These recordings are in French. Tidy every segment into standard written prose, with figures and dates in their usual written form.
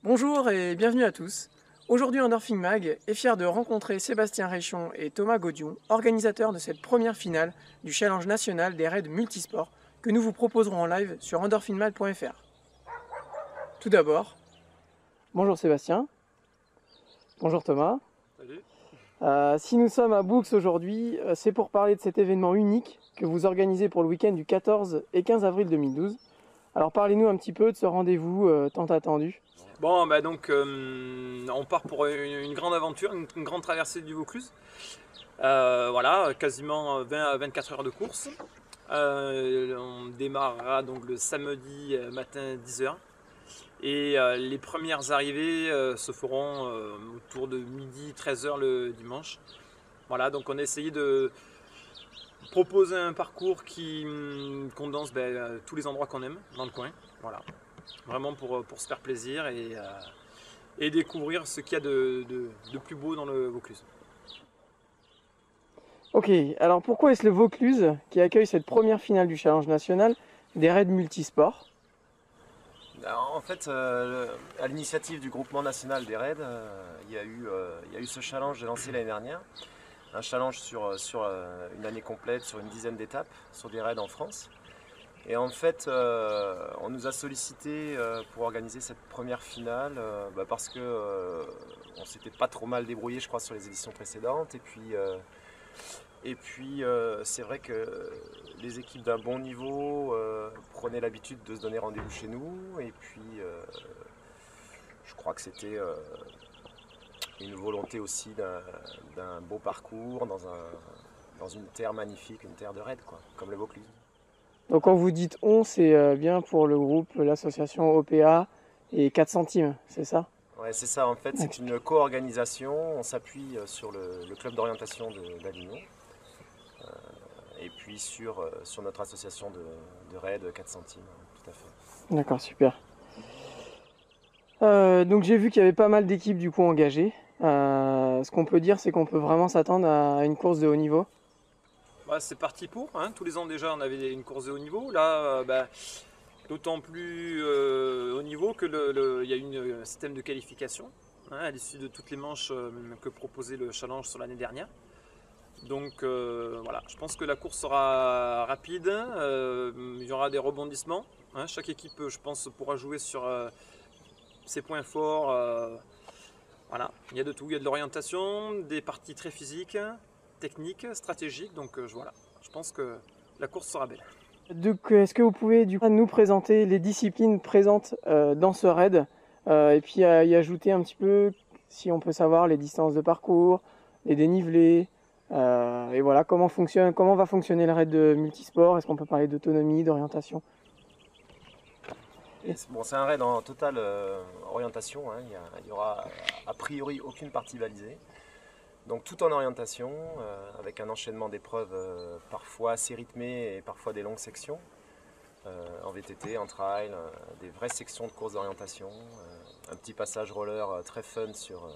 Bonjour et bienvenue à tous. Aujourd'hui Endorphing Mag est fier de rencontrer Sébastien Réchon et Thomas Gaudion, organisateurs de cette première finale du challenge national des raids multisports que nous vous proposerons en live sur endorphingmag.fr. Tout d'abord, bonjour Sébastien. Bonjour Thomas. Salut. Si nous sommes à Boux aujourd'hui, c'est pour parler de cet événement unique que vous organisez pour le week-end du 14 et 15 avril 2012. Alors parlez-nous un petit peu de ce rendez-vous tant attendu. Bon, donc on part pour une grande aventure, une grande traversée du Vaucluse. Voilà, quasiment 20 à 24 heures de course. On démarrera donc le samedi matin 10h. Et les premières arrivées se feront autour de midi 13h le dimanche. Voilà, donc on a essayé de proposer un parcours qui condense tous les endroits qu'on aime dans le coin. Voilà. Vraiment pour se faire plaisir et découvrir ce qu'il y a de plus beau dans le Vaucluse. Ok, alors pourquoi est-ce le Vaucluse qui accueille cette première finale du challenge national des raids multisports? Alors, en fait, à l'initiative du groupement national des raids, il y a eu ce challenge lancé l'année dernière. Un challenge sur une année complète, sur une dizaine d'étapes, sur des raids en France. Et en fait, on nous a sollicité pour organiser cette première finale parce que on s'était pas trop mal débrouillé, je crois, sur les éditions précédentes. Et puis c'est vrai que les équipes d'un bon niveau prenaient l'habitude de se donner rendez-vous chez nous. Et puis, je crois que c'était une volonté aussi d'un beau parcours dans une terre magnifique, une terre de raid, quoi, comme le Vaucluse. Donc quand vous dites on, c'est bien pour le groupe, l'association OPA et 4 centimes, c'est ça? Ouais, c'est ça, en fait, c'est une co-organisation. On s'appuie sur le club d'orientation d'Avignon et puis sur notre association de raid 4 centimes, tout à fait. D'accord, super. Donc j'ai vu qu'il y avait pas mal d'équipes du coup engagées. Ce qu'on peut dire, c'est qu'on peut vraiment s'attendre à une course de haut niveau. C'est parti pour, hein. Tous les ans déjà on avait une course de haut niveau. Là, d'autant plus haut niveau que il y a un système de qualification à l'issue de toutes les manches que proposait le challenge sur l'année dernière. Donc voilà, je pense que la course sera rapide, il y aura des rebondissements. Chaque équipe, je pense, pourra jouer sur ses points forts. Voilà, il y a de tout, il y a de l'orientation, des parties très physiques, techniques, stratégiques. Donc voilà, je pense que la course sera belle. Donc est-ce que vous pouvez du coup nous présenter les disciplines présentes dans ce raid et puis y ajouter un petit peu, si on peut savoir, les distances de parcours, les dénivelés, et voilà, comment va fonctionner le raid de multisport? Est-ce qu'on peut parler d'autonomie, d'orientation? Bon, c'est un raid en totale orientation, hein. Il n'y aura a priori aucune partie balisée. Donc tout en orientation, avec un enchaînement d'épreuves parfois assez rythmé et parfois des longues sections. En VTT, en trail, des vraies sections de course d'orientation, un petit passage roller très fun sur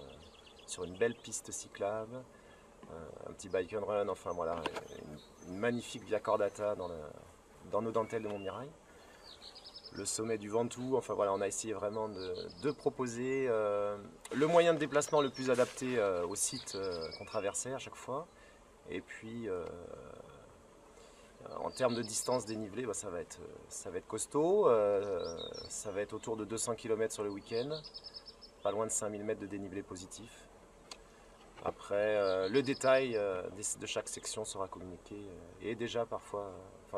une belle piste cyclable, un petit bike and run, enfin voilà, une magnifique via cordata dans nos dentelles de Montmirail. Le sommet du Ventoux, enfin voilà, on a essayé vraiment de proposer le moyen de déplacement le plus adapté au site qu'on traversait à chaque fois. Et puis en termes de distance dénivelée, ça va être costaud, ça va être autour de 200 km sur le week-end, pas loin de 5000 mètres de dénivelé positif. Après, le détail de chaque section sera communiqué et déjà parfois,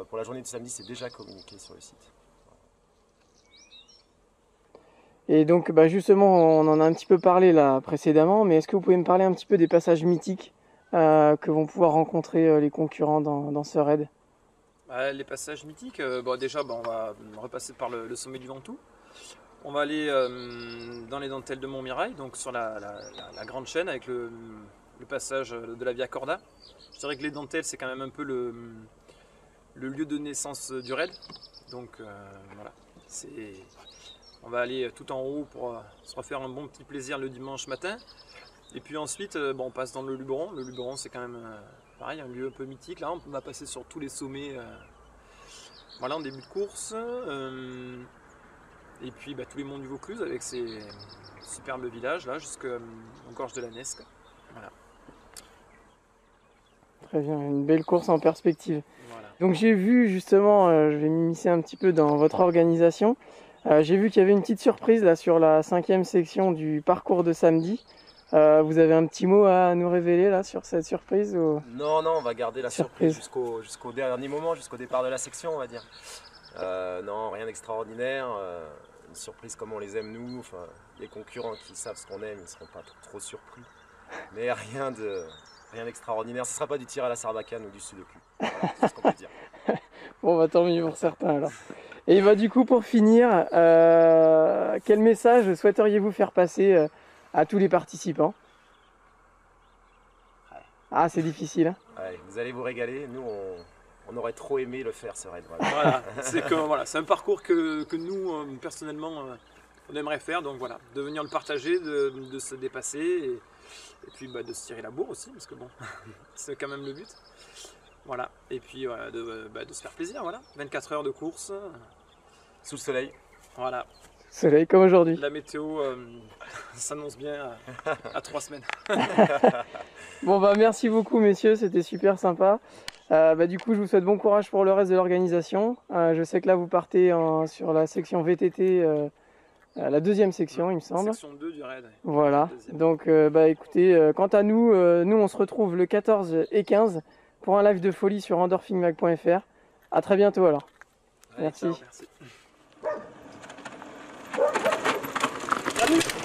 pour la journée de samedi, c'est déjà communiqué sur le site. Et donc justement, on en a un petit peu parlé là précédemment, mais est-ce que vous pouvez me parler un petit peu des passages mythiques que vont pouvoir rencontrer les concurrents dans ce raid? Les passages mythiques, déjà on va repasser par le sommet du Ventoux. On va aller dans les dentelles de Montmirail, donc sur la grande chaîne avec le passage de la Via Corda. Je dirais que les dentelles c'est quand même un peu le lieu de naissance du raid. Donc voilà, on va aller tout en haut pour se refaire un bon petit plaisir le dimanche matin. Et puis ensuite on passe dans le Luberon. Le Luberon c'est quand même pareil, un lieu un peu mythique. Là on va passer sur tous les sommets voilà, en début de course. Et puis tous les monts du Vaucluse avec ces superbes villages là jusqu'aux gorges de la Nesque. Voilà. Très bien, une belle course en perspective. Voilà. Donc j'ai vu justement, je vais m'immiscer un petit peu dans votre organisation. J'ai vu qu'il y avait une petite surprise là sur la 5e section du parcours de samedi. Vous avez un petit mot à nous révéler là sur cette surprise ou... Non, on va garder la surprise jusqu'au dernier moment, jusqu'au départ de la section, on va dire. Non, rien d'extraordinaire. Une surprise comme on les aime nous. Enfin, les concurrents qui savent ce qu'on aime, ils ne seront pas trop surpris. Mais rien d'extraordinaire. Ce ne sera pas du tir à la sarbacane ou du sudoku. Voilà, c'est ce qu'on peut dire. Bon, tant mieux pour certains alors. Et du coup, pour finir, quel message souhaiteriez-vous faire passer à tous les participants? Ah, c'est difficile. Hein. Ouais, vous allez vous régaler. Nous, on aurait trop aimé le faire, ce raid. Voilà, c'est un parcours que nous, personnellement, on aimerait faire. Donc voilà, de venir le partager, de se dépasser et puis de se tirer la bourre aussi, parce que bon, c'est quand même le but. Voilà, et puis de se faire plaisir, voilà. 24 heures de course. Sous le soleil. Voilà. Soleil comme aujourd'hui. La météo s'annonce bien à 3 semaines. Bon merci beaucoup messieurs, c'était super sympa. Du coup je vous souhaite bon courage pour le reste de l'organisation. Je sais que là vous partez sur la section VTT, la 2e section il me semble. Section 2 du raid. Voilà, donc écoutez, quant à nous, on se retrouve le 14 et 15 pour un live de folie sur endorphingmag.fr. A très bientôt alors. Allez, merci. Ciao, merci.